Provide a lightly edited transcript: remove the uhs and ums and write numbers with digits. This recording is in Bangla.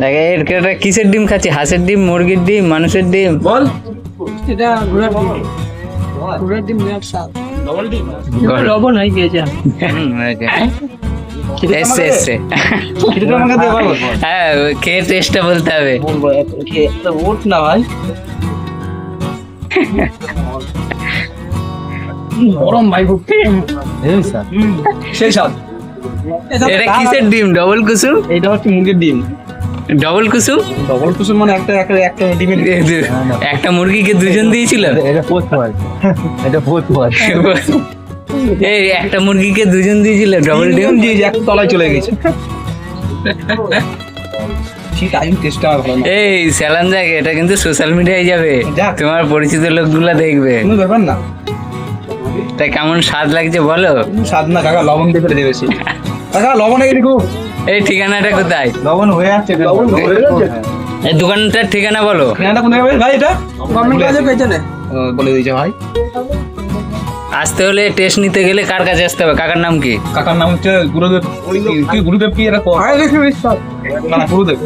দেখ এটা কিসের ডিম খাচ্ছি? হাঁসের ডিম, মুরগির ডিম, মানুষের ডিম? বল। এটা ঘোড়ার ডিম। ঘোড়ার ডিম বিরাট স্বাদ। ডবল ডিম। লবণ হয়ে গিয়েছে। এসছে এসছে। এটা আমাকে দে বল। হ্যাঁ খেয়ে টেস্টটা বলতে হবে। বলবো এটা ওঠ না ভাই। গরম ভাই খুব। এই স্যার। সেই স্বাদ। এটা কিসের ডিম? ডবল কুসুম? এটা হচ্ছে মুরগির ডিম। ডবল কুসুম? ডবল কুসুম মানে একটা ডিমের একটা মুরগিকে দুজন দিয়েছিল? এটা পোস্ট হয়। এটা পোস্ট হয়। এই একটা মুরগিকে দুজন দিয়েছিল ডবল ডিম? দিয়ে যে একটা তলায় চলে গেছে। ঠিক টাইম টেস্টটা ভালো না। এই স্যালান দেখ, এটা কিন্তু সোশ্যাল মিডিয়ায় যাবে, যাক। তোমার পরিচিত লোকগুলা দেখবে। কোনো ব্যাপার না। তাই কেমন স্বাদ লাগছে বলো? স্বাদ না কাকা, লবণ দিয়ে ফেলে দেবে। কাকা লবণ এনে দেখো। এই ঠিকানাটা কোথায়? লবণ হয়ে যাচ্ছে। লবণ হয়ে যাচ্ছে। এই দোকানটার ঠিকানা বলো। ঠিকানাটা কোন জায়গায় ভাই এটা? গভর্নমেন্ট কলেজের পেছনে। বলে দিয়েছে ভাই। আসতে হলে টেস্ট নিতে গেলে কার কাছে আসতে হবে? কাকার নাম কি? কাকার নাম হচ্ছে গুরুদেব। কি গুরুদেব কি এটা? আরে দেখি বিস্তার। না গুরুদেব।